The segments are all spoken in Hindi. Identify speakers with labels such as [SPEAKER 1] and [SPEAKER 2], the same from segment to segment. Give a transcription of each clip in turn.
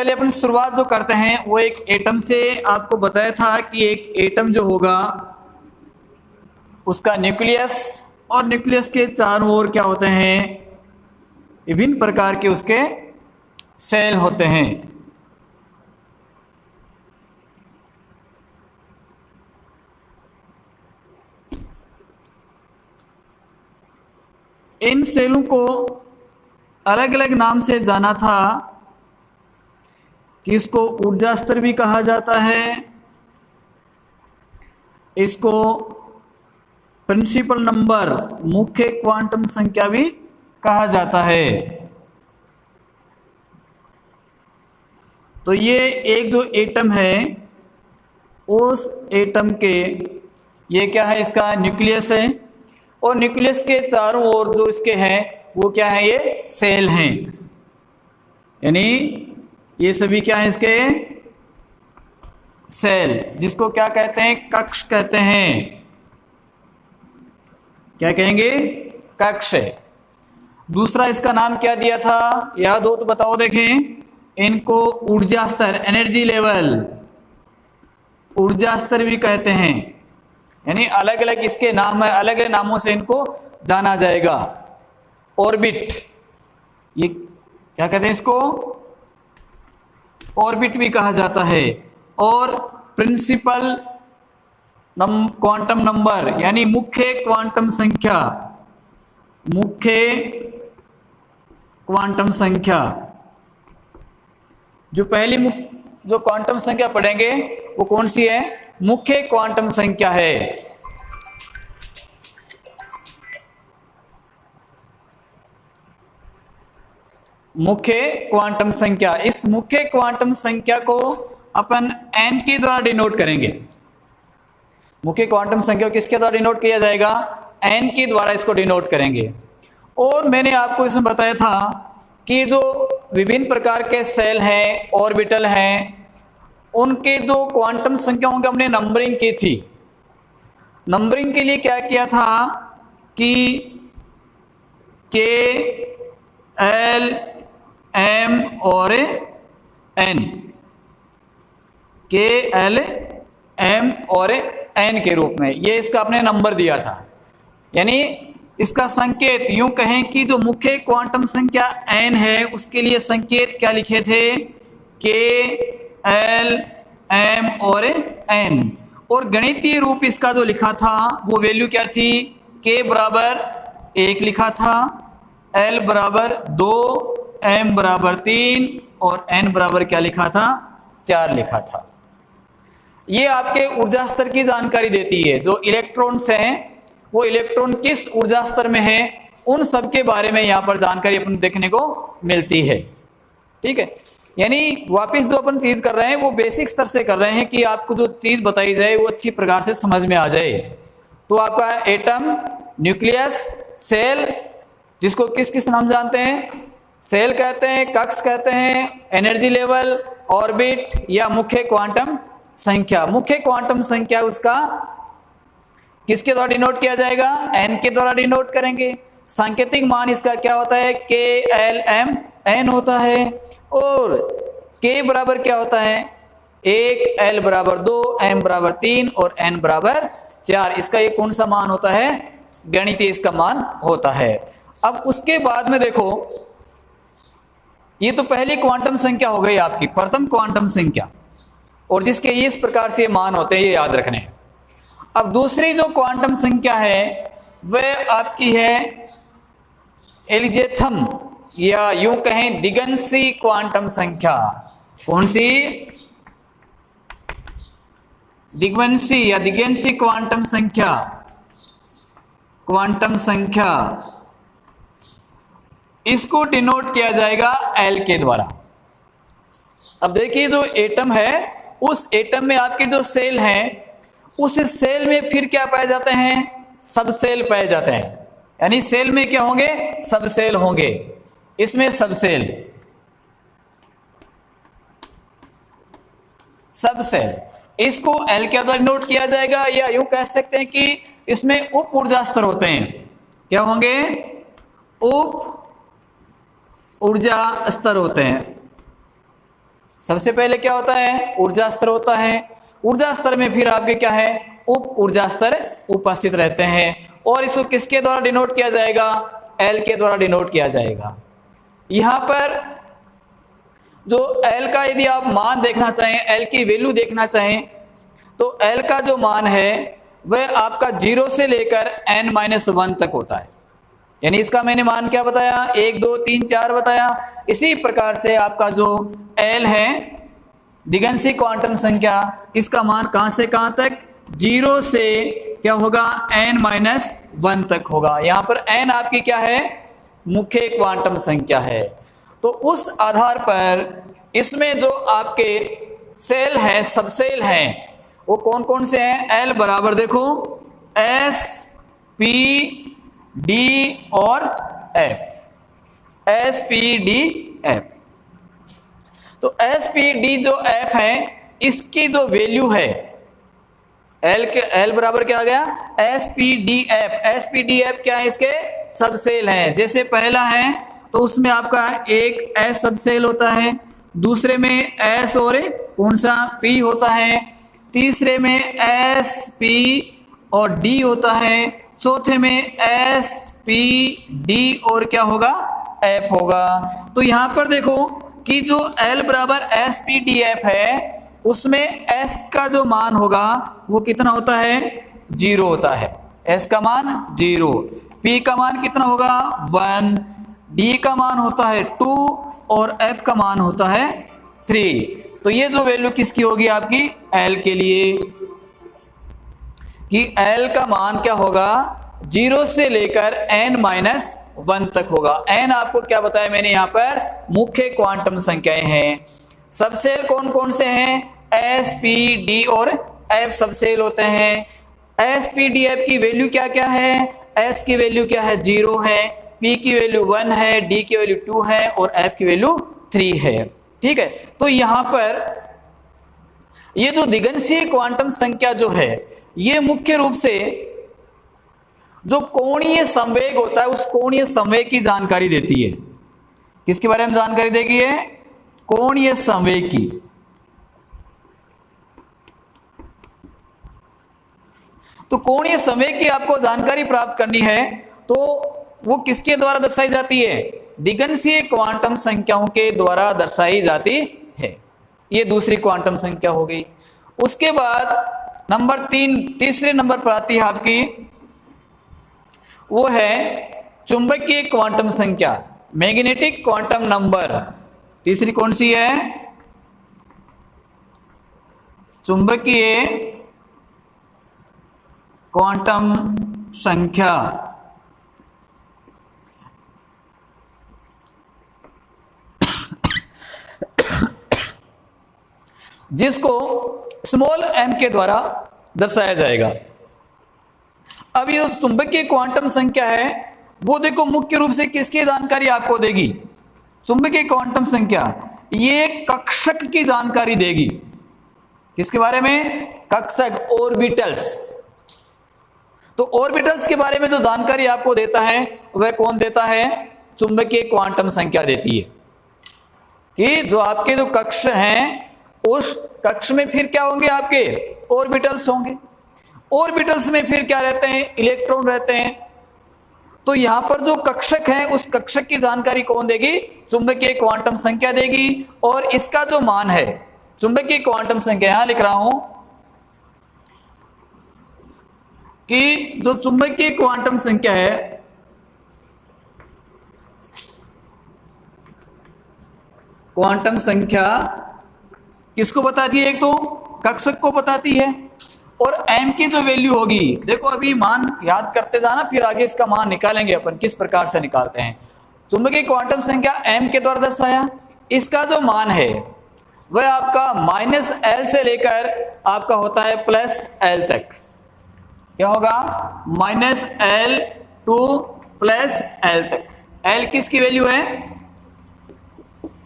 [SPEAKER 1] पहले अपन शुरुआत जो करते हैं वो एक एटम से। आपको बताया था कि एक एटम जो होगा उसका न्यूक्लियस, और न्यूक्लियस के चारों ओर क्या होते हैं, विभिन्न प्रकार के उसके सेल होते हैं। इन सेलों को अलग अलग नाम से जाना था कि इसको ऊर्जा स्तर भी कहा जाता है, इसको प्रिंसिपल नंबर मुख्य क्वांटम संख्या भी कहा जाता है। तो ये एक जो एटम है उस एटम के, ये क्या है, इसका न्यूक्लियस है, और न्यूक्लियस के चारों ओर जो इसके हैं वो क्या है, ये सेल हैं। यानी ये सभी क्या है, इसके सेल, जिसको क्या कहते हैं, कक्ष कहते हैं। क्या कहेंगे, कक्ष है। दूसरा इसका नाम क्या दिया था, याद हो तो बताओ। देखें, इनको ऊर्जा स्तर, एनर्जी लेवल, ऊर्जा स्तर भी कहते हैं। यानी अलग अलग इसके नाम है, अलग अलग नामों से इनको जाना जाएगा। ऑर्बिट, ये क्या कहते हैं, इसको ऑर्बिट भी कहा जाता है। और प्रिंसिपल क्वांटम नंबर यानी मुख्य क्वांटम संख्या, मुख्य क्वांटम संख्या। जो पहली जो क्वांटम संख्या पढ़ेंगे वो कौन सी है, मुख्य क्वांटम संख्या है। मुख्य क्वांटम संख्या, इस मुख्य क्वांटम संख्या को अपन n के द्वारा डिनोट करेंगे। मुख्य क्वांटम संख्या को किसके द्वारा डिनोट किया जाएगा, n के द्वारा इसको डिनोट करेंगे। और मैंने आपको इसमें बताया था कि जो विभिन्न प्रकार के सेल हैं, ऑर्बिटल हैं, उनके जो क्वांटम संख्याओं की हमने नंबरिंग की थी। नंबरिंग के लिए क्या किया था कि K, L, M और N, K, L, M और N के रूप में ये इसका आपने नंबर दिया था। यानी इसका संकेत यूं कहें कि जो मुख्य क्वांटम संख्या n है उसके लिए संकेत क्या लिखे थे, K, L, M और N। और गणितीय रूप इसका जो लिखा था वो वैल्यू क्या थी, K बराबर 1 लिखा था, L बराबर 2, M बराबर 3 और N बराबर क्या लिखा था, 4 लिखा था। ये आपके ऊर्जा स्तर की जानकारी देती है। जो इलेक्ट्रॉन्स हैं वो इलेक्ट्रॉन किस ऊर्जा स्तर में है, उन सब के बारे में यहाँ पर जानकारी अपन देखने को मिलती है। ठीक है, यानी वापस जो अपन चीज कर रहे हैं वो बेसिक स्तर से कर रहे हैं कि आपको जो चीज बताई जाए वो अच्छी प्रकार से समझ में आ जाए। तो आपका एटम, न्यूक्लियस, सेल, जिसको किस किस नाम जानते हैं, सेल कहते हैं, कक्ष कहते हैं, एनर्जी लेवल, ऑर्बिट या मुख्य क्वांटम संख्या। मुख्य क्वांटम संख्या उसका किसके द्वारा डिनोट किया जाएगा, n के द्वारा डिनोट करेंगे। सांकेतिक मान इसका क्या होता है, K, L, M, N होता है। और K बराबर क्या होता है, 1, L बराबर 2, M बराबर 3 और N बराबर 4। इसका ये कौन सा मान होता है, गणितीय इसका मान होता है। अब उसके बाद में देखो, ये तो पहली क्वांटम संख्या हो गई आपकी, प्रथम क्वांटम संख्या, और जिसके इस प्रकार से मान होते हैं, ये याद रखने हैं। अब दूसरी जो क्वांटम संख्या है वह आपकी है एलिजेथम, या यूं कहें दिगंसी क्वांटम संख्या। कौन सी, दिग्वंशी या दिगंसी क्वांटम संख्या। क्वांटम संख्या इसको डिनोट किया जाएगा L के द्वारा। अब देखिए, जो एटम है उस एटम में आपके जो सेल हैं उस सेल में फिर क्या पाए जाते हैं, सब सेल पाए जाते हैं। यानी सेल में क्या होंगे, सब सेल होंगे। इसमें सब सेल, सब सेल, इसको L के द्वारा नोट किया जाएगा, या यूं कह सकते हैं कि इसमें उप ऊर्जा स्तर होते हैं। क्या होंगे, उप ऊर्जा स्तर होते हैं। सबसे पहले क्या होता है, ऊर्जा स्तर होता है। ऊर्जा स्तर में फिर आपके क्या है, उप ऊर्जा स्तर उपस्थित रहते हैं। और इसको किसके द्वारा डिनोट किया जाएगा, एल के द्वारा डिनोट किया जाएगा। यहां पर जो एल का यदि आप मान देखना चाहें, एल की वैल्यू देखना चाहें, तो एल का जो मान है वह आपका 0 से लेकर n-1 तक होता है। यानी इसका मैंने मान क्या बताया, 1 2 3 4 बताया। इसी प्रकार से आपका जो एल है दिगंशी क्वांटम संख्या, इसका मान कहां से कहां तक, 0 से क्या होगा, n-1 तक होगा। यहां पर n आपकी क्या है, मुख्य क्वांटम संख्या है। तो उस आधार पर इसमें जो आपके सेल हैं, सबसेल हैं, वो कौन कौन से हैं, एल बराबर देखो एस पी डी और F, S P D F. तो एस पी डी जो एफ है, इसकी जो वैल्यू है एल के, एल बराबर क्या आ गया, S P D F. S P D F क्या है, इसके सबसेल हैं। जैसे पहला है तो उसमें आपका एक एस सबसेल होता है, दूसरे में एस और कौन सा पी होता है, तीसरे में एस पी और डी होता है, चौथे में एस पी डी और क्या होगा, एफ होगा। तो यहां पर देखो कि जो एल बराबर एस पी डी एफ है, उसमें एस का जो मान होगा वो कितना होता है, 0 होता है। एस का मान 0, पी का मान कितना होगा 1, डी का मान होता है 2 और एफ का मान होता है 3। तो ये जो वैल्यू किसकी होगी आपकी, एल के लिए, कि एल का मान क्या होगा, 0 से लेकर n-1 तक होगा। n आपको क्या बताया मैंने, यहां पर मुख्य क्वांटम संख्याएं हैं। सबसेल कौन कौन से हैं, एस पी डी और एफ सबसेल होते हैं। एस पी डी एफ की वैल्यू क्या क्या है, एस की वैल्यू क्या है, 0 है, पी की वैल्यू 1 है, डी की वैल्यू 2 है और एफ की वैल्यू 3 है। ठीक है, तो यहां पर ये जो दिगंशीय क्वांटम संख्या जो है, ये मुख्य रूप से जो कोणीय संवेग होता है, उस कोणीय संवेग की जानकारी देती है। किसके बारे में जानकारी देगी है, कोणीय संवेग की। तो कोणीय संवेग की आपको जानकारी प्राप्त करनी है, तो वो किसके द्वारा दर्शाई जाती है, दिगंशीय क्वांटम संख्याओं के द्वारा दर्शाई जाती है। ये दूसरी क्वांटम संख्या हो गई। उसके बाद नंबर 3, तीसरे नंबर पर आती है आपकी, वो है चुंबकीय क्वांटम संख्या, मैग्नेटिक क्वांटम नंबर। तीसरी कौन सी है, चुंबकीय क्वांटम संख्या। जिसको स्मॉल m के द्वारा दर्शाया जाएगा। अब ये चुंबकीय क्वांटम संख्या है, वो देखो मुख्य रूप से किसकी जानकारी आपको देगी, चुंबकीय क्वांटम संख्या ये कक्षक की जानकारी देगी। किसके बारे में, कक्षक, ऑर्बिटल्स। तो ऑर्बिटल्स के बारे में जो जानकारी आपको देता है वह कौन देता है, चुंबकीय क्वांटम संख्या देती है। कि जो आपके जो कक्ष हैं, उस कक्ष में फिर क्या होंगे, आपके ऑर्बिटल्स होंगे। ऑर्बिटल्स में फिर क्या रहते हैं, इलेक्ट्रॉन रहते हैं। तो यहां पर जो कक्षक है, उस कक्षक की जानकारी कौन देगी, चुंबकीय क्वांटम संख्या देगी। और इसका जो मान है, चुंबकीय क्वांटम संख्या, यहां लिख रहा हूं कि जो चुंबकीय क्वांटम संख्या है, क्वांटम संख्या किसको बताती है, एक तो कक्षक को बताती है। और m की जो वैल्यू होगी, देखो अभी मान याद करते जाना, फिर आगे इसका मान निकालेंगे अपन किस प्रकार से निकालते हैं। चुंबकीय क्वांटम संख्या m के द्वारा दर्शाया, इसका जो मान है वह आपका -l से लेकर आपका होता है +l तक। क्या होगा, -l to +l तक। l किसकी वैल्यू है,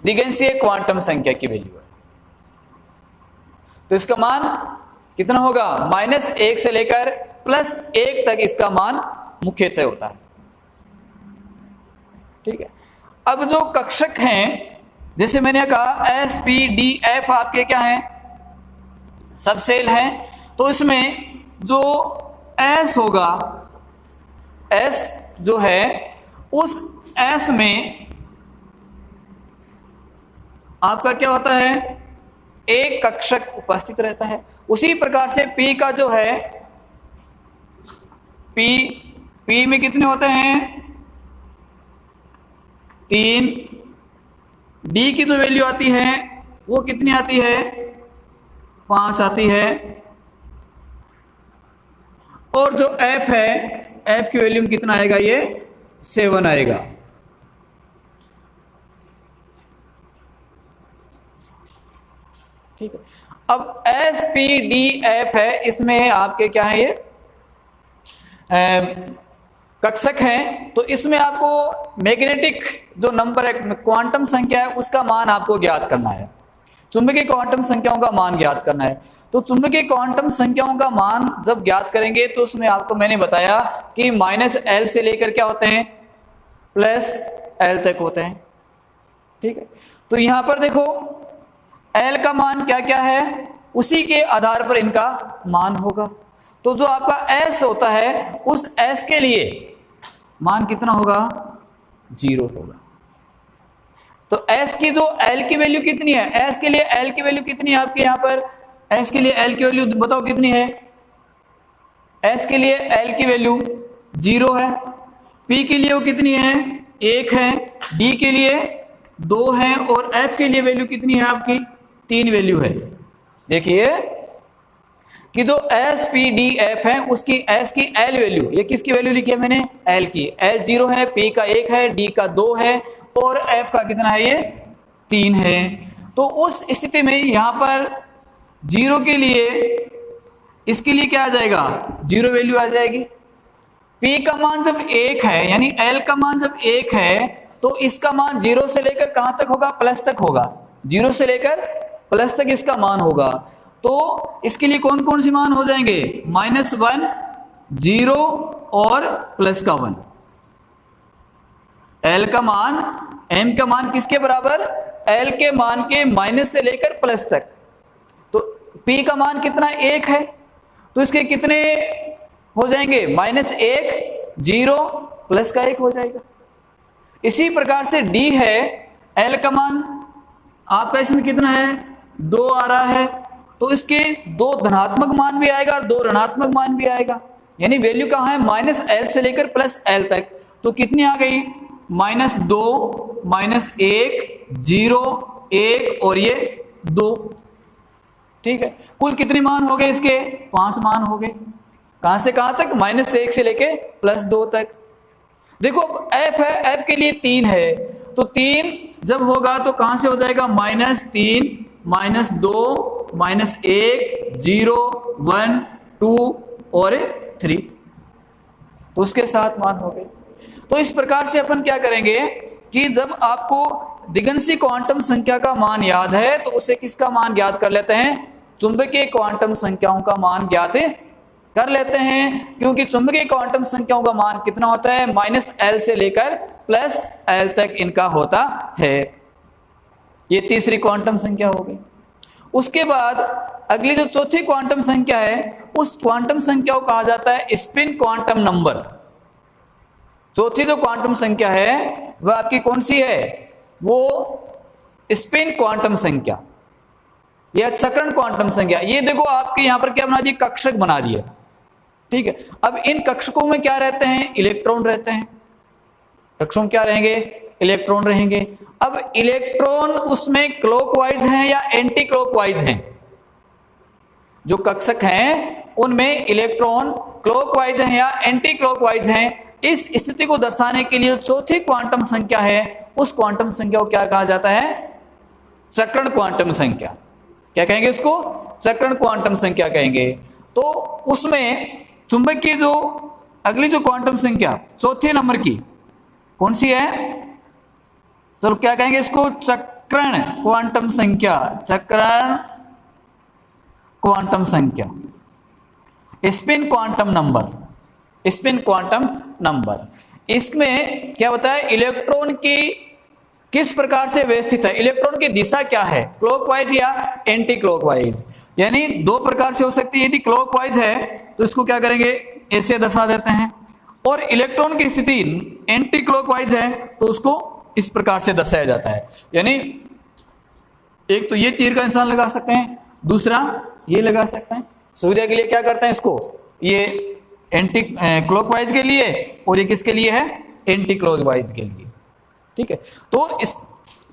[SPEAKER 1] दिगंशीय क्वांटम संख्या की वैल्यू है। तो इसका मान कितना होगा, -1 से लेकर +1 तक इसका मान मुख्यतः होता है। ठीक है, अब जो कक्षक हैं जैसे मैंने कहा एस पी डी एफ आपके क्या है, सब सेल हैं, तो इसमें जो एस होगा, एस जो है उस एस में आपका क्या होता है, एक कक्षक उपस्थित रहता है। उसी प्रकार से पी का जो है, पी में कितने होते हैं, 3। डी की जो वैल्यू आती है वो कितनी आती है, 5 आती है। और जो एफ है, एफ की वैल्यू में कितना आएगा, ये 7 आएगा। ठीक है। अब एस पी डी एफ है, इसमें आपके क्या है, ये कक्षक हैं। तो इसमें आपको मैग्नेटिक जो नंबर है, क्वांटम संख्या है, उसका मान आपको ज्ञात करना है। चुंबकीय क्वांटम संख्याओं का मान ज्ञात करना है। तो चुंबकीय क्वांटम संख्याओं का मान जब ज्ञात करेंगे तो उसमें आपको मैंने बताया कि -L से लेकर क्या होते हैं, +L तक होते हैं। ठीक है। तो यहां पर देखो L का मान क्या क्या है, उसी के आधार पर इनका मान होगा। तो जो आपका S होता है, उस S के लिए मान कितना होगा, 0 होगा। तो S की जो L की वैल्यू कितनी है, S के लिए L की वैल्यू कितनी है आपके यहाँ पर, S के लिए L की वैल्यू बताओ कितनी है, S के लिए L की वैल्यू 0 है। P के लिए वो कितनी है, 1 है। D के लिए 2 है। और F के लिए वैल्यू कितनी है आपकी, 3 वैल्यू है। देखिए कि जो एस पी डी एफ है, उसकी एस की एल वैल्यू, ये किसकी वैल्यू लिखी है मैंने, एल की, एल 0 है, पी का 1 है, डी का 2 है और एफ का कितना है, ये 3 है। तो उस स्थिति में यहां पर 0 के लिए, इसके लिए क्या आ जाएगा, 0 वैल्यू आ जाएगी। पी का मान जब 1 है, यानी एल का मान जब 1 है, तो इसका मान 0 से लेकर कहां तक होगा, प्लस तक होगा। 0 से लेकर प्लस तक इसका मान होगा। तो इसके लिए कौन कौन से मान हो जाएंगे, -1, 0 और प्लस का 1। L का मान, M का मान किसके बराबर, L के मान के माइनस से लेकर प्लस तक। तो P का मान कितना, 1 है, तो इसके कितने हो जाएंगे, -1, 0, प्लस का 1 हो जाएगा। इसी प्रकार से D है, L का मान आपका इसमें कितना है, 2 आ रहा है, तो इसके 2 धनात्मक मान भी आएगा और 2 ऋणात्मक मान भी आएगा। यानी वैल्यू कहां है, -L से लेकर +L तक। तो कितनी आ गई, -2, -1, 0, 1 और ये 2। ठीक है। कुल कितने मान हो गए इसके, 5 मान हो गए। कहां से कहां तक, -1 से लेके +2 तक। देखो F है, F के लिए 3 है, तो 3 जब होगा तो कहां से हो जाएगा, -3, -2, -1, 0, 1, 2 और 3। तो उसके 7 मान हो गए। तो इस प्रकार से अपन क्या करेंगे कि जब आपको दिगंशी क्वांटम संख्या का मान याद है, तो उसे किसका मान ज्ञात कर लेते हैं, चुंबकीय क्वांटम संख्याओं का मान ज्ञात कर लेते हैं। क्योंकि चुंबकीय क्वांटम संख्याओं का मान कितना होता है, -L से लेकर +L तक इनका होता है। ये तीसरी क्वांटम संख्या हो गई। उसके बाद अगली जो चौथी क्वांटम संख्या है, उस क्वांटम संख्या को कहा जाता है स्पिन क्वांटम नंबर। चौथी जो क्वांटम संख्या है वह आपकी कौन सी है, वो स्पिन क्वांटम संख्या या चक्रण क्वांटम संख्या। ये देखो आपके यहां पर क्या बना दिया, कक्षक बना दिया। ठीक है। अब इन कक्षकों में क्या रहते हैं, इलेक्ट्रॉन रहते हैं। कक्षकों में क्या रहेंगे, इलेक्ट्रॉन रहेंगे। अब इलेक्ट्रॉन उसमें क्लॉकवाइज हैं या एंटी क्लॉकवाइज हैं। जो कक्षक हैं उनमें इलेक्ट्रॉन क्लॉकवाइज हैं या एंटी क्लॉकवाइज हैं। इस स्थिति को दर्शाने के लिए चौथी क्वांटम संख्या है, उस क्वांटम संख्या को क्या कहा जाता है, चक्रण क्वांटम संख्या। क्या कहेंगे उसको, चक्रण क्वांटम संख्या कहेंगे। तो उसमें चुंबक की जो अगली जो क्वांटम संख्या चौथे नंबर की कौन सी है, चलो क्या कहेंगे इसको, चक्रण क्वांटम संख्या। चक्रण क्वांटम संख्या, spin quantum number, spin quantum number. इसमें क्या होता है, इलेक्ट्रॉन की किस प्रकार से व्यवस्थित है, इलेक्ट्रॉन की दिशा क्या है, क्लॉकवाइज या एंटी क्लॉकवाइज। यानी दो प्रकार से हो सकती है, यदि क्लॉकवाइज है तो इसको क्या करेंगे, ऐसे दर्शा देते हैं, और इलेक्ट्रॉन की स्थिति एंटी क्लॉकवाइज है तो उसको इस प्रकार से दर्शाया जाता है। यानी एक तो ये तीर का निशान लगा सकते हैं, दूसरा ये लगा सकते हैं। सुविधा के लिए क्या करते हैं, इसको ये एंटी क्लॉकवाइज के लिए और ये किसके लिए है, एंटी क्लॉकवाइज के लिए। ठीक है, तो इस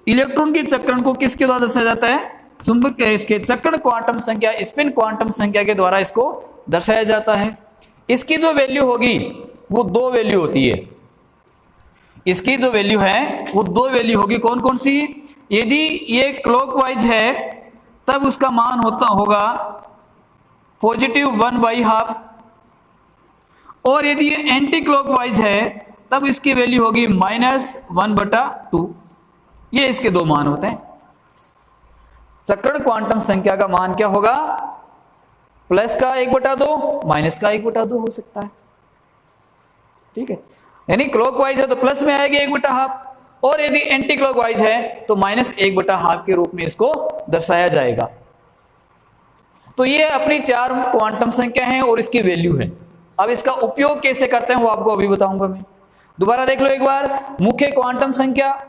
[SPEAKER 1] इलेक्ट्रॉन के चक्रण को किसके द्वारा दर्शाया जाता है, चुंबक के इसके चक्रण क्वांटम संख्या, स्पिन क्वांटम संख्या के द्वारा इसको दर्शाया जाता है। इसकी जो वैल्यू होगी वो दो वैल्यू होती है, इसकी जो वैल्यू है वो दो वैल्यू होगी। कौन कौन सी, यदि ये क्लॉकवाइज है तब उसका मान होगा +1/2, और यदि ये एंटी क्लॉकवाइज है तब इसकी वैल्यू होगी -1/2। ये इसके दो मान होते हैं। चक्रण क्वांटम संख्या का मान क्या होगा, प्लस का 1/2 माइनस का 1/2 हो सकता है। ठीक है, यानी क्लॉकवाइज है तो प्लस में आएगी 1/2, और यदि एंटी क्लॉकवाइज है तो -1/2 के रूप में इसको दर्शाया जाएगा। तो ये अपनी 4 क्वांटम संख्या है और इसकी वैल्यू है। अब इसका उपयोग कैसे करते हैं वो आपको अभी बताऊंगा मैं। दोबारा देख लो एक बार, मुख्य क्वांटम संख्या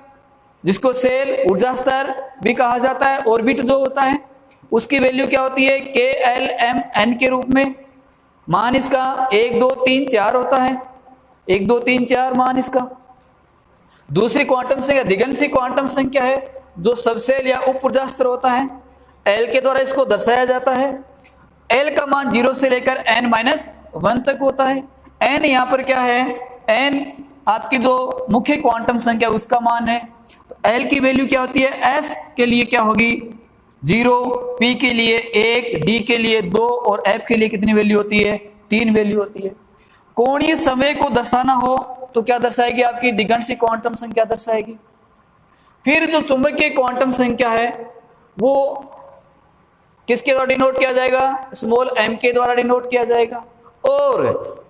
[SPEAKER 1] जिसको सेल ऊर्जा स्तर भी कहा जाता है, ऑर्बिट जो होता है उसकी वैल्यू क्या होती है, KLMN के रूप में। मान इसका 1 2 3 4 होता है, 1 2 3 4 मान इसका। दूसरी क्वांटम संख्या दिगंशी क्वांटम संख्या है, जो सबसेल या उप ऊर्जा स्तर होता है। L के द्वारा इसको दर्शाया जाता है। L का मान 0 से लेकर n-1 तक होता है। n यहाँ पर क्या है, n आपकी जो मुख्य क्वांटम संख्या उसका मान है। तो L की वैल्यू क्या होती है, S के लिए क्या होगी 0, P के लिए 1, D के लिए 2 और F के लिए कितनी वैल्यू होती है, 3 वैल्यू होती है। कोणीय समय को दर्शाना हो तो क्या दर्शाएगी, आपकी दिगंशी क्वांटम संख्या दर्शाएगी। फिर जो चुंबकीय क्वांटम संख्या है वो किसके द्वारा डिनोट किया जाएगा, m के द्वारा डिनोट किया जाएगा। और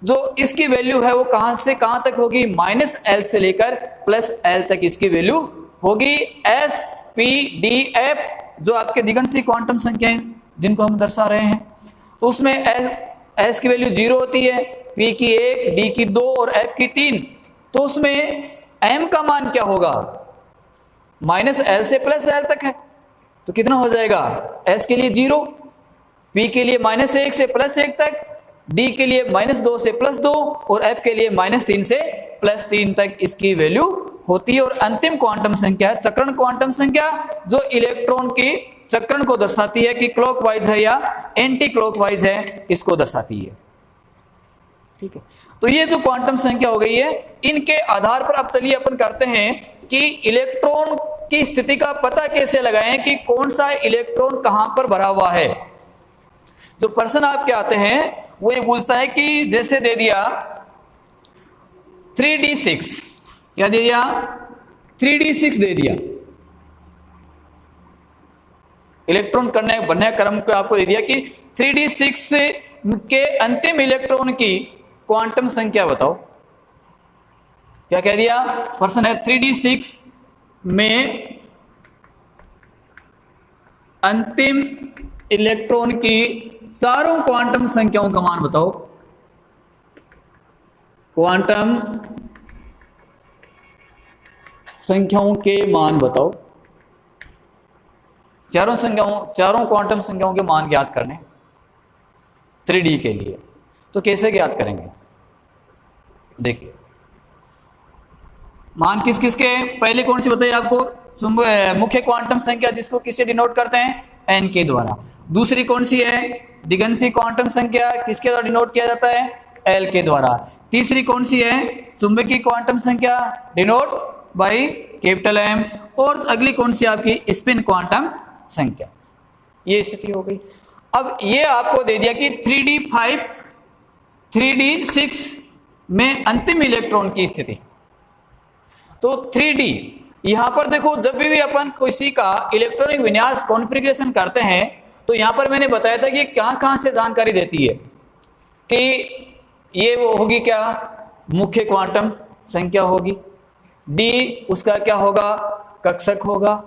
[SPEAKER 1] जो इसकी वैल्यू है वो कहां से कहां तक होगी, -L से लेकर +L तक इसकी वैल्यू होगी। S, P, D, F जो आपके दिगंशी क्वांटम संख्या है जिनको हम दर्शा रहे हैं, तो उसमें S की वैल्यू 0 होती है, P की 1, D की 2 और F की 3। तो उसमें M का मान क्या होगा, -L से +L तक है, तो कितना हो जाएगा, S के लिए 0, P के लिए -1 से +1 तक, D के लिए -2 से +2 और F के लिए -3 से +3 तक इसकी वैल्यू होती है। और अंतिम क्वांटम संख्या है चक्रण क्वांटम संख्या, जो इलेक्ट्रॉन की चक्रण को दर्शाती है कि क्लॉकवाइज है या एंटी क्लॉकवाइज है, इसको दर्शाती है। ठीक है, तो ये जो क्वांटम संख्या हो गई है, इनके आधार पर अब चलिए अपन करते हैं कि इलेक्ट्रॉन की स्थिति का पता कैसे लगाएं कि कौन सा इलेक्ट्रॉन कहां पर भरा हुआ है। जो प्रश्न आपके आते हैं वो ये पूछता है कि जैसे दे दिया 3d6, क्या दे दिया, 3d6 दे दिया, इलेक्ट्रॉन बनने क्रम को आपको दे दिया कि 3d6 के अंतिम इलेक्ट्रॉन की क्वांटम संख्या बताओ। क्या कह दिया, प्रश्न है 3d6 में अंतिम इलेक्ट्रॉन की चारों क्वांटम संख्याओं का मान बताओ। क्वांटम संख्याओं के मान बताओ, चारों क्वांटम संख्याओं के मान ज्ञात करने 3D के लिए। तो कैसे ज्ञात करेंगे, देखिए मान किस किस के, पहले कौन सी बताइए आपको, मुख्य क्वांटम संख्या जिसको किससे डिनोट करते हैं, n के द्वारा। दूसरी कौन सी है, दिगंशी क्वांटम संख्या, किसके द्वारा डिनोट किया जाता है, L के द्वारा। तीसरी कौन सी है, चुंबकीय क्वांटम संख्या, डिनोट बाय M। और अगली कौन सी आपकी स्पिन क्वांटम संख्या। ये स्थिति हो गई। अब ये आपको दे दिया कि 3d5 3d6 में अंतिम इलेक्ट्रॉन की स्थिति। तो 3d यहां पर देखो, जब भी अपन किसी का इलेक्ट्रॉनिक विन्यास कॉन्फ़िगरेशन करते हैं तो यहां पर मैंने बताया था कि कहां से जानकारी देती है कि ये वो होगी क्या, मुख्य क्वांटम संख्या होगी, डी उसका क्या होगा, कक्षक होगा।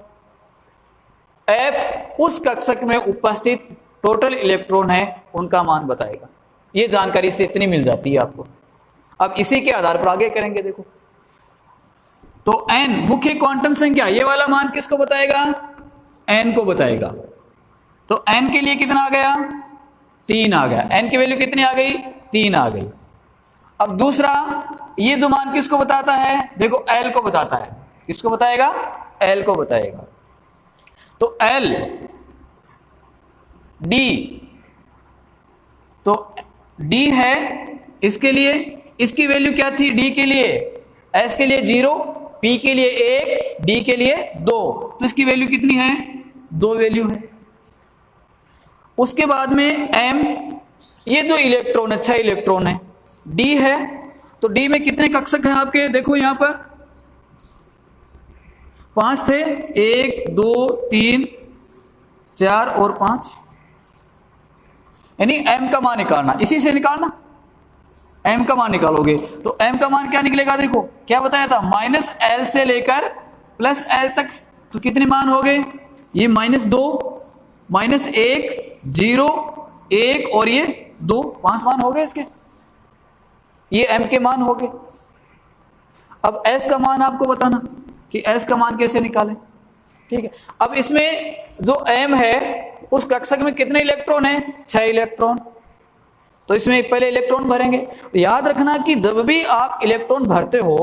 [SPEAKER 1] एफ उस कक्षक में उपस्थित टोटल इलेक्ट्रॉन है उनका मान बताएगा। ये जानकारी से इतनी मिल जाती है आपको। अब इसी के आधार पर आगे करेंगे। देखो तो एन मुख्य क्वांटम संख्या, ये वाला मान किसको बताएगा, एन को बताएगा। तो एन के लिए कितना आ गया, 3 आ गया। एन की वैल्यू कितनी आ गई, 3 आ गई। अब दूसरा ये जो मान किसको बताता है, देखो एल को बताता है। किसको बताएगा, एल को बताएगा। तो एल डी, तो डी है इसके लिए, इसकी वैल्यू क्या थी डी के लिए, एस के लिए 0, पी के लिए 1, डी के लिए 2, तो इसकी वैल्यू कितनी है, 2 वैल्यू है। उसके बाद में एम, ये जो इलेक्ट्रॉन है 6 इलेक्ट्रॉन है। डी है तो डी में कितने कक्षक हैं आपके, देखो यहां पर 5 थे, 1 2 3 4 और 5, यानी एम का मान निकालना, इसी से निकालना। एम का मान निकालोगे तो एम का मान क्या निकलेगा, देखो क्या बताया था, -L से लेकर +L तक। तो कितने मान हो गए, ये -2 -1 0 1 और ये 2, 5 मान हो गए इसके। ये एम के मान हो गए। अब एस का मान आपको बताना कि एस का मान कैसे निकालें। ठीक है, अब इसमें जो एम है उस कक्षक में कितने इलेक्ट्रॉन है, 6 इलेक्ट्रॉन। तो इसमें पहले इलेक्ट्रॉन भरेंगे। तो याद रखना कि जब भी आप इलेक्ट्रॉन भरते हो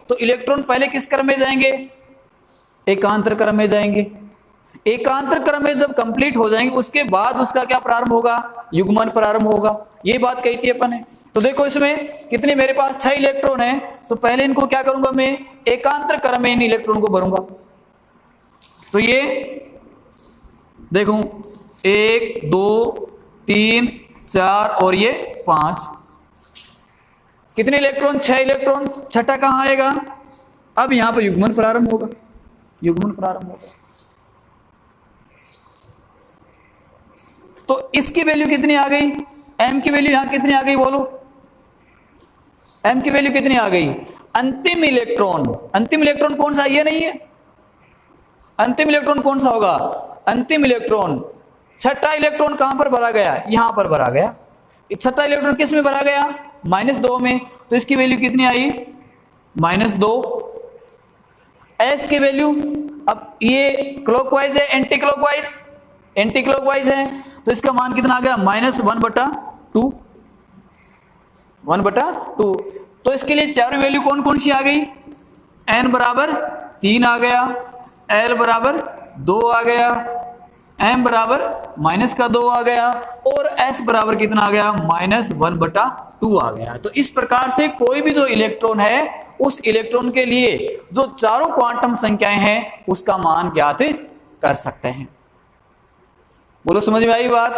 [SPEAKER 1] तो इलेक्ट्रॉन पहले किस क्रम में जाएंगे, एकांतर क्रम में जाएंगे। एकांतर क्रम में जब कंप्लीट हो जाएंगे उसके बाद उसका क्या प्रारंभ होगा, युग्मन प्रारंभ होगा। ये बात कही थी अपन ने। तो देखो इसमें कितने मेरे पास 6 इलेक्ट्रॉन है, तो पहले इनको क्या करूंगा मैं, एकांतर क्रम में इन इलेक्ट्रॉन को भरूंगा। तो ये देखो 1 2 3 4 और ये 5, कितने इलेक्ट्रॉन, 6 इलेक्ट्रॉन। छठा कहां आएगा, अब यहां पर युग्मन प्रारंभ होगा, युग्मन प्रारंभ होगा। तो इसकी वैल्यू कितनी आ गई, एम की वैल्यू यहां कितनी आ गई बोलो, एम की वैल्यू कितनी आ गई, अंतिम इलेक्ट्रॉन। अंतिम इलेक्ट्रॉन कौन सा, ये नहीं है, अंतिम इलेक्ट्रॉन कौन सा होगा, अंतिम इलेक्ट्रॉन। छठा इलेक्ट्रॉन कहां पर भरा गया, यहां पर भरा गया। छठा इलेक्ट्रॉन किस में भरा गया, -2 में। तो इसकी वैल्यू कितनी आई, -2। एस की वैल्यू, अब ये क्लॉकवाइज है एंटी क्लॉकवाइज, एंटी क्लॉकवाइज है, तो इसका मान कितना आ गया, -1/2, 1/2। तो इसके लिए चारों वैल्यू कौन कौन सी आ गई, n बराबर 3 आ गया, l बराबर 2 आ गया, m बराबर -2 आ गया, और s बराबर कितना आ गया, -1/2 आ गया। तो इस प्रकार से कोई भी जो इलेक्ट्रॉन है उस इलेक्ट्रॉन के लिए जो चारों क्वांटम संख्याएं हैं उसका मान ज्ञात कर सकते हैं। बोलो समझ में आई बात।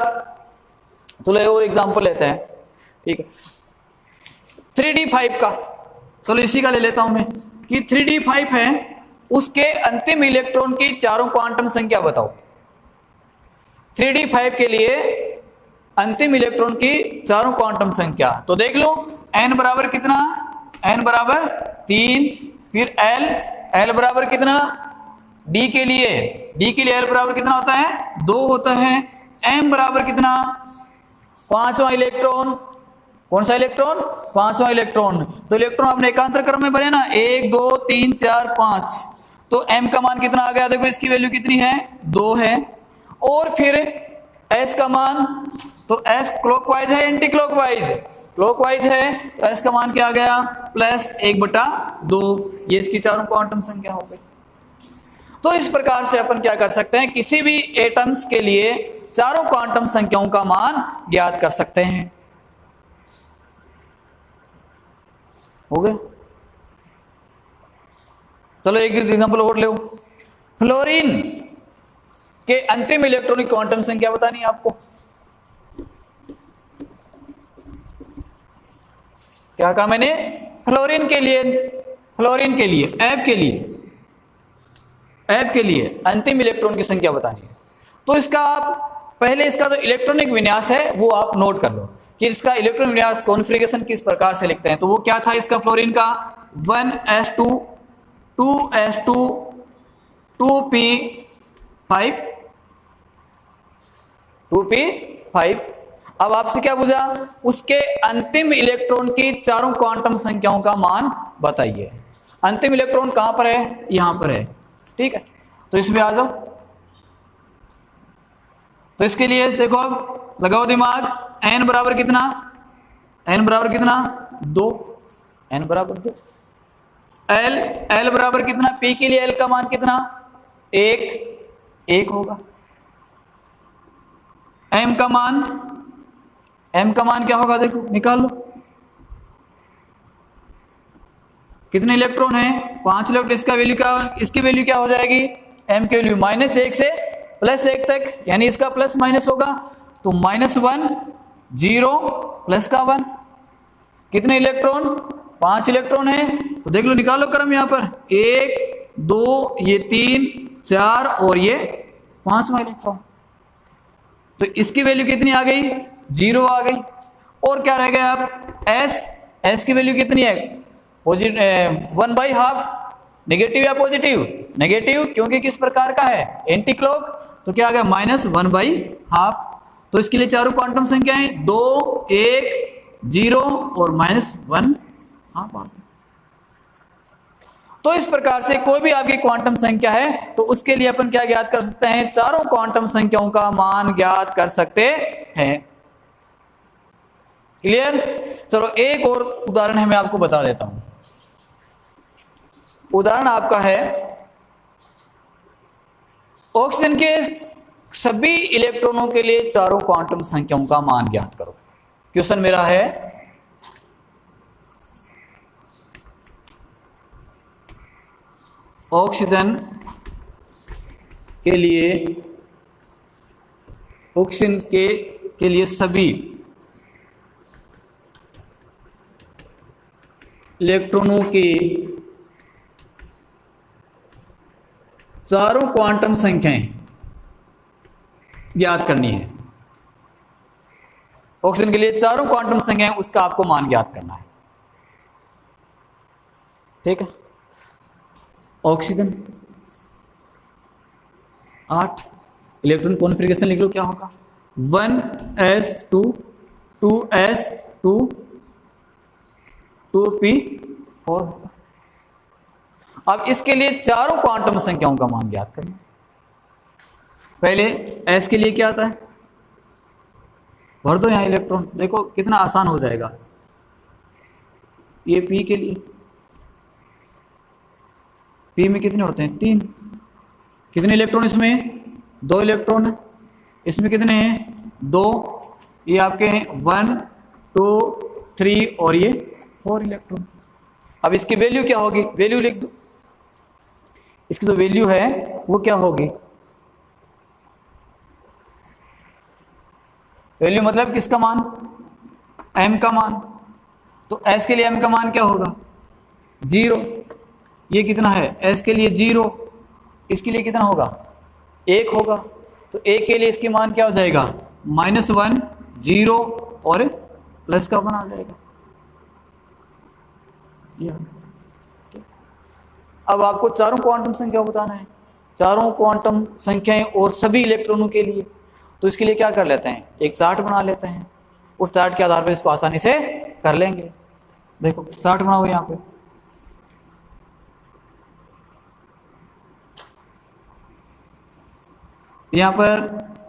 [SPEAKER 1] चलो और एग्जांपल लेते हैं। ठीक है, 3d5 का, चलो इसी का ले लेता हूं मैं कि 3d5 है, उसके अंतिम इलेक्ट्रॉन की चारों क्वांटम संख्या बताओ। 3d5 के लिए अंतिम इलेक्ट्रॉन की चारों क्वांटम संख्या, तो देख लो n बराबर कितना, n बराबर 3, फिर l बराबर कितना, d के लिए l बराबर कितना होता है, 2 होता है। m बराबर कितना, 5वां इलेक्ट्रॉन, कौन सा इलेक्ट्रॉन, 5वां इलेक्ट्रॉन। तो इलेक्ट्रॉन आपने एकांतर क्रम में भरे ना, 1 2 3 4 5, तो m का मान कितना आ गया, देखो इसकी वैल्यू कितनी है, 2 है। और फिर s का मान, तो s क्लॉकवाइज है एंटी क्लॉकवाइज, क्लॉकवाइज है, तो s का मान क्या आ गया, +1/2। ये इसकी चारों क्वांटम संख्या हो गई। तो इस प्रकार से अपन क्या कर सकते हैं, किसी भी एटम्स के लिए चारों क्वांटम संख्याओं का मान ज्ञात कर सकते हैं। हो गए। चलो एक एग्जांपल और लो। फ्लोरीन के अंतिम इलेक्ट्रॉनिक क्वांटम संख्या बतानी है आपको। क्या कहा मैंने, फ्लोरीन के लिए एफ के लिए अंतिम इलेक्ट्रॉन की संख्या बतानी है। तो इसका आप पहले इसका जो इलेक्ट्रॉनिक विन्यास है वो आप नोट कर लो कि इसका इलेक्ट्रॉनिक विन्यास कॉन्फ़िगरेशन किस प्रकार से लिखते हैं। तो वो क्या था इसका, फ्लोरीन का 1s2 2s2 2p5 2p5। अब आपसे क्या पूछा, उसके अंतिम इलेक्ट्रॉन की चारों क्वांटम संख्याओं का मान बताइए। अंतिम इलेक्ट्रॉन कहां पर है, यहां पर है, ठीक है। तो इसमें आ जाओ। तो इसके लिए देखो, अब लगाओ दिमाग। n बराबर कितना, n बराबर कितना 2, n बराबर 2। l बराबर कितना, p के लिए l का मान कितना 1 होगा। m का मान क्या होगा, देखो निकाल लो। कितने इलेक्ट्रॉन है, 5 इलेक्ट्रॉन। इसका वैल्यू क्या, इसकी वैल्यू क्या हो जाएगी, m की वैल्यू -1 से +1 तक, यानी इसका प्लस माइनस होगा। तो -1 0 प्लस का 1। कितने इलेक्ट्रॉन, 5 इलेक्ट्रॉन है। तो देख लो, निकालो क्रम यहां पर 1 2 ये 3 4 और ये 5वां इलेक्ट्रॉन। तो इसकी वैल्यू कितनी आ गई, 0 आ गई। और क्या रह गया, अब s की वैल्यू कितनी है, 1/2। नेगेटिव या पॉजिटिव, नेगेटिव, क्योंकि किस प्रकार का है, एंटी क्लॉक। तो क्या आ गया, -1/2। तो इसके लिए चारों क्वांटम संख्याएं 2 1 0 और -1/2। तो इस प्रकार से कोई भी आपकी क्वांटम संख्या है तो उसके लिए अपन क्या ज्ञात कर सकते हैं, चारों क्वांटम संख्याओं का मान ज्ञात कर सकते हैं। क्लियर। चलो एक और उदाहरण है, मैं आपको बता देता हूं। उदाहरण आपका है, ऑक्सीजन के सभी इलेक्ट्रॉनों के लिए चारों क्वांटम संख्याओं का मान ज्ञात करो। क्वेश्चन मेरा है, ऑक्सीजन के लिए सभी इलेक्ट्रॉनों के चारों क्वांटम संख्याएं ज्ञात करनी है। ऑक्सीजन के लिए चारों क्वांटम संख्याएं, उसका आपको मान ज्ञात करना है, ठीक है। ऑक्सीजन 8 इलेक्ट्रॉन कॉन्फ़िगरेशन लिख लो, क्या होगा 1s2 2s2 2p4। अब इसके लिए चारों क्वांटम संख्याओं का मान ज्ञात करना। पहले s के लिए क्या आता है, भर दो यहां इलेक्ट्रॉन, देखो कितना आसान हो जाएगा। ये p के लिए, p में कितने होते हैं 3। कितने इलेक्ट्रॉन इसमें, 2 इलेक्ट्रॉन है। इसमें कितने हैं 2, ये आपके हैं 1 2 3 और ये 4 इलेक्ट्रॉन। अब इसकी वैल्यू क्या होगी, वैल्यू लिख दो। इसकी जो वैल्यू है वो क्या होगी, वैल्यू मतलब किसका मान, m का मान। तो s के लिए m का मान क्या होगा 0। ये कितना है, s के लिए 0, इसके लिए कितना होगा 1 होगा। तो 1 के लिए इसकी मान क्या हो जाएगा -1 0 और प्लस का 1 आ जाएगा। अब आपको चारों क्वांटम संख्या बताना है, चारों क्वांटम संख्याएं और सभी इलेक्ट्रॉनों के लिए। तो इसके लिए क्या कर लेते हैं, एक चार्ट बना लेते हैं। उस चार्ट के आधार पर इसको आसानी से कर लेंगे। देखो चार्ट बनाओ यहाँ पे। यहाँ पर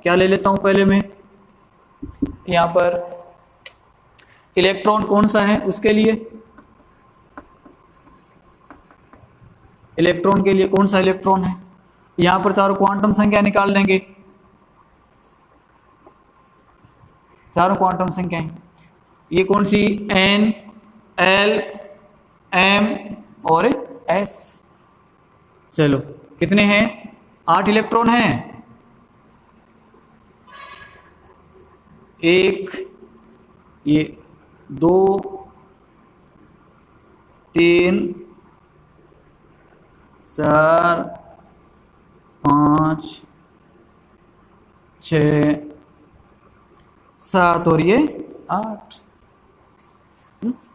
[SPEAKER 1] क्या ले लेता हूँ, पहले मैं यहाँ पर इलेक्ट्रॉन कौन सा है, उसके लिए इलेक्ट्रॉन के लिए कौन सा इलेक्ट्रॉन है। यहाँ पर चारों क्वांटम संख्या निकाल देंगे, चारों क्वांटम संख्याएं। ये कौन सी, n l m और s। चलो कितने हैं, 8 इलेक्ट्रॉन हैं। 1 ये 2 3 4 5 6 7 और ये 8।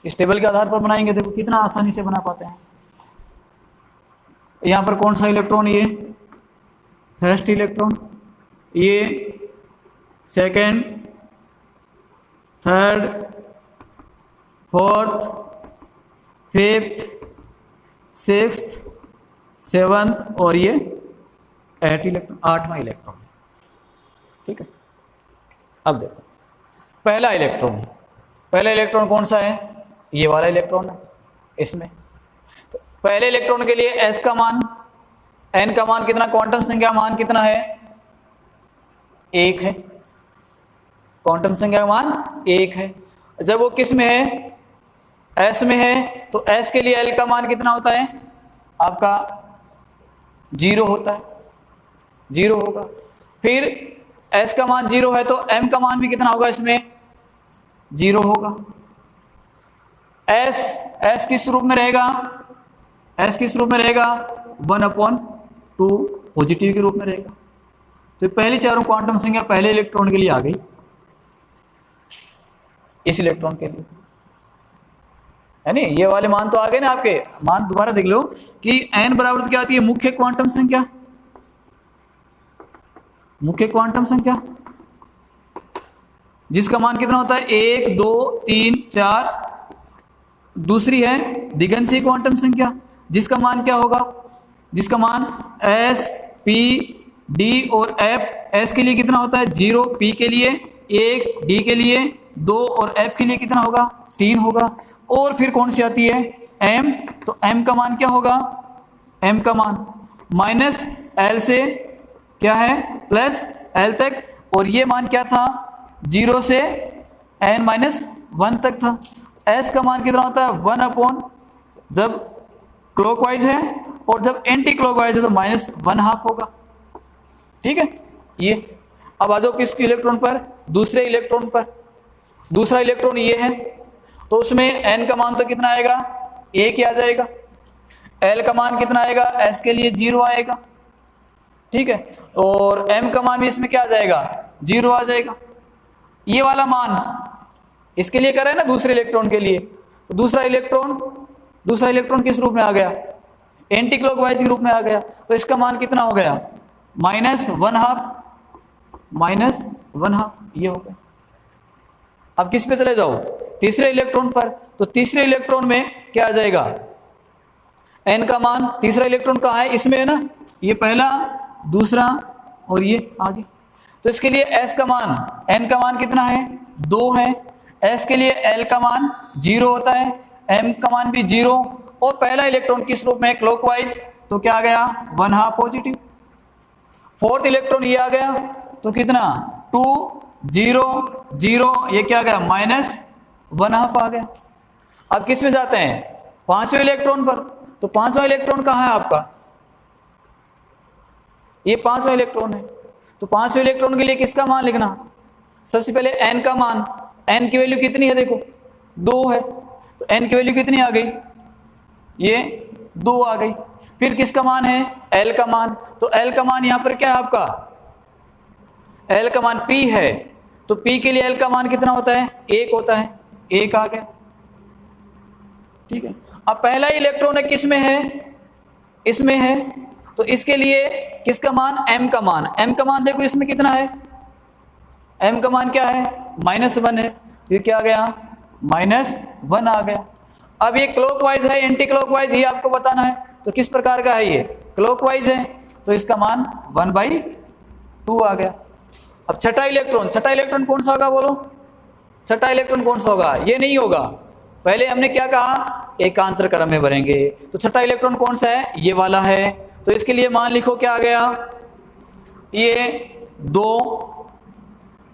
[SPEAKER 1] इस टेबल के आधार पर बनाएंगे, देखो कितना आसानी से बना पाते हैं। यहाँ पर कौन सा इलेक्ट्रॉन, ये फर्स्ट इलेक्ट्रॉन, ये second, third, fourth, fifth, sixth, seventh और ये 8 इलेक्ट्रॉन, 8वां इलेक्ट्रॉन। ठीक है, अब देखो पहला इलेक्ट्रॉन कौन सा है, ये वाला इलेक्ट्रॉन है इसमें। तो पहले इलेक्ट्रॉन के लिए s का मान, n का मान कितना, क्वांटम संख्या मान कितना है, 1 है, क्वांटम संख्या मान 1 है। जब वो किस में है, s में है, तो s के लिए l का मान कितना होता है आपका, 0 होता है, 0 होगा। फिर s का मान 0 है तो m का मान भी कितना होगा इसमें, 0 होगा। s किस रूप में रहेगा, s किस रूप में रहेगा, 1/2 पॉजिटिव के रूप में रहेगा। तो पहली चारों क्वांटम संख्या पहले इलेक्ट्रॉन के लिए आ गई, इस इलेक्ट्रॉन के लिए, है नहीं, ये वाले मान तो आ गए ना आपके। मान दोबारा देख लो कि n बराबर क्या आती है, मुख्य क्वांटम संख्या, मुख्य क्वांटम संख्या जिसका मान कितना होता है, 1 2 3 4। दूसरी है दिगंशी क्वांटम संख्या जिसका मान क्या होगा, जिसका मान s p d और f। s के लिए कितना होता है 0, p के लिए 1, d के लिए 2 और f के लिए कितना होगा 3 होगा। और फिर कौन सी आती है m, तो m का मान क्या होगा, m का मान माइनस l से क्या है प्लस l तक, और ये मान क्या था 0 से n-1 तक था। s का मान कितना होता है 1/, जब क्लॉकवाइज है, और जब एंटी क्लॉकवाइज है तो -1/2 होगा। ठीक है, ये अब आ जाओ किस इलेक्ट्रॉन पर, दूसरे इलेक्ट्रॉन पर। दूसरा इलेक्ट्रॉन ये है, तो उसमें n का मान तो कितना आएगा, 1 ही आ जाएगा। l का मान कितना आएगा, s के लिए 0 आएगा। ठीक है, और m का मान भी इसमें क्या आ जाएगा, 0 आ जाएगा। ये वाला मान इसके लिए करें ना दूसरे इलेक्ट्रॉन के लिए, तो दूसरा इलेक्ट्रॉन किस रूप में आ गया, एंटी क्लॉकवाइज के रूप में आ गया। तो इसका मान कितना हो गया, -1/2, ये हो गया। अब किस पे चले जाओ, तीसरे इलेक्ट्रॉन पर। तो तीसरे इलेक्ट्रॉन में क्या आ जाएगा, n का मान, तीसरा इलेक्ट्रॉन कहाँ है, इसमें है ना, ये पहला, दूसरा और ये आगे। तो इसके लिए s का मान, n का मान कितना है 2 है, s के लिए l का मान 0 होता है, m का मान भी 0, और पहला इलेक्ट्रॉन किस रूप में है क्लॉकवाइज, तो क्या आ गया 1/2 पॉजिटिव। फोर्थ इलेक्ट्रॉन ये आ गया, तो कितना 2 0 0, ये क्या आ गया -1/2 आ गया। अब किस में जाते हैं, पांचवें इलेक्ट्रॉन पर। तो पांचवा इलेक्ट्रॉन कहाँ है आपका, ये पांचवा इलेक्ट्रॉन है। तो पांचवें इलेक्ट्रॉन के लिए किसका मान लिखना, सबसे पहले n का मान, n की वैल्यू कितनी है देखो 2 है, तो n की वैल्यू कितनी आ गई, ये 2 आ गई। फिर किसका मान है, l का मान। तो l का मान यहाँ पर क्या है आपका, l का मान p है, तो p के लिए l का मान कितना होता है 1 होता है, 1 आ गया। ठीक है, अब पहला इलेक्ट्रॉन है किस में है, इसमें है, तो इसके लिए किसका मान, m का मान। m का मान देखो इसमें कितना है, m का मान क्या है -1 है, ये क्या आ गया -1 आ गया। अब ये क्लॉकवाइज है एंटी क्लॉकवाइज, ये आपको बताना है। तो किस प्रकार का है, ये क्लॉकवाइज है, तो इसका मान 1/2 आ गया। अब छठा इलेक्ट्रॉन कौन सा होगा बोलो, छठा इलेक्ट्रॉन कौन सा होगा, ये नहीं होगा, पहले हमने क्या कहा एकांतर क्रम में भरेंगे। तो छठा इलेक्ट्रॉन कौन सा है, ये वाला है। तो इसके लिए मान लिखो क्या आ गया, ये 2,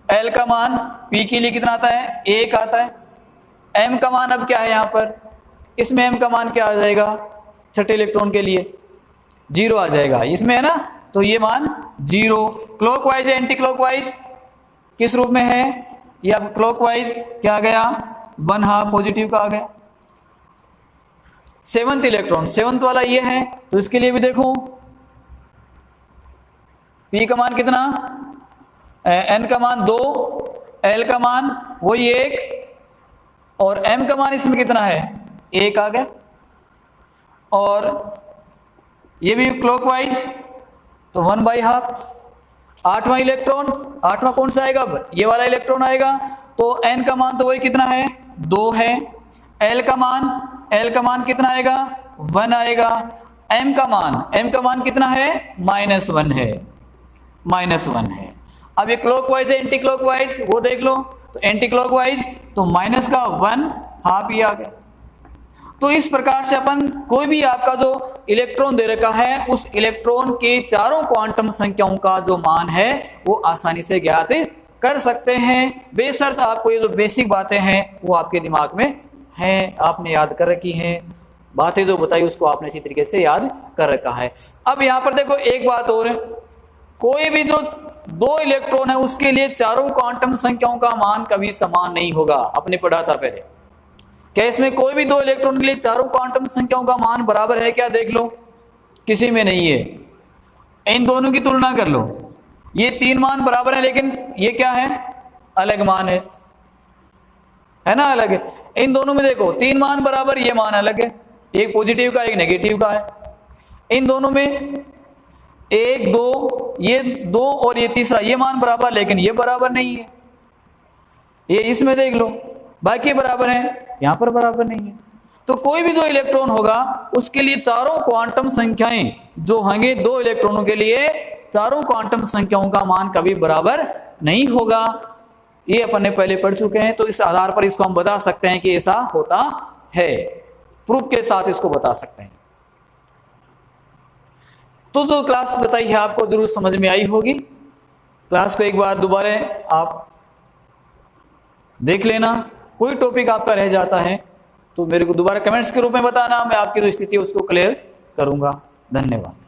[SPEAKER 1] l का मान p के लिए कितना आता है 1 आता है। m का मान अब क्या है यहाँ पर, इसमें m का मान क्या आ जाएगा, छठे इलेक्ट्रॉन के लिए 0 आ जाएगा, इसमें है ना, तो ये मान 0। क्लॉकवाइज है एंटी क्लॉकवाइज किस रूप में है, ये अब क्लॉकवाइज क्या आ गया 1/2 पॉजिटिव का आ गया। सेवंथ इलेक्ट्रॉन, सेवंथ वाला ये है, तो इसके लिए भी देखो p का मान कितना, n का मान 2, l का मान वही 1, और m का मान इसमें कितना है 1 आ गया। और ये भी क्लॉकवाइज, तो 1/2। 8वां इलेक्ट्रॉन, 8वां कौन सा आएगा? ये वाला इलेक्ट्रॉन आएगा। तो n का मान तो वही कितना है? 2 है। l का मान कितना आएगा? 1 आएगा। m का मान कितना है? -1 है, -1 है। अब ये क्लॉकवाइज है एंटी क्लॉकवाइज, वो देख लो। तो एंटी क्लॉकवाइज तो -1/2 ही आ गया। तो इस प्रकार से अपन कोई भी आपका जो इलेक्ट्रॉन दे रखा है उस इलेक्ट्रॉन के चारों क्वांटम संख्याओं का जो मान है वो आसानी से ज्ञात कर सकते हैं, बेशर्त आपको ये जो बेसिक बातें हैं वो आपके दिमाग में हैं, आपने याद कर रखी हैं, बातें जो बताई उसको आपने इसी तरीके से याद कर रखा है। अब यहाँ पर देखो एक बात और है, कोई भी जो 2 इलेक्ट्रॉन है उसके लिए चारों क्वांटम संख्याओं का मान कभी समान नहीं होगा। आपने पढ़ा था पहले। क्या इसमें कोई भी 2 इलेक्ट्रॉन के लिए चारों क्वांटम संख्याओं का मान बराबर है क्या? देख लो, किसी में नहीं है। इन दोनों की तुलना कर लो, ये 3 मान बराबर है लेकिन ये क्या है? अलग मान है ना, अलग है। इन दोनों में देखो 3 मान बराबर, ये मान अलग है, एक पॉजिटिव का एक नेगेटिव का है। इन दोनों में 1 2, ये 2 और ये तीसरा, ये मान बराबर लेकिन ये बराबर नहीं है। ये इसमें देख लो, बाकी बराबर है, यहां पर बराबर नहीं है। तो कोई भी जो इलेक्ट्रॉन होगा उसके लिए चारों क्वांटम संख्याएं जो होंगे 2 इलेक्ट्रॉनों के लिए चारों क्वांटम संख्याओं का मान कभी बराबर नहीं होगा। ये अपन ने पहले पढ़ चुके हैं। तो इस आधार पर इसको हम बता सकते हैं कि ऐसा होता है, प्रूफ के साथ इसको बता सकते हैं। तो जो क्लास बताई है आपको जरूर समझ में आई होगी। क्लास को एक बार दोबारा आप देख लेना। कोई टॉपिक आपका रह जाता है तो मेरे को दोबारा कमेंट्स के रूप में बताना, मैं आपकी जो स्थिति है उसको क्लियर करूंगा। धन्यवाद।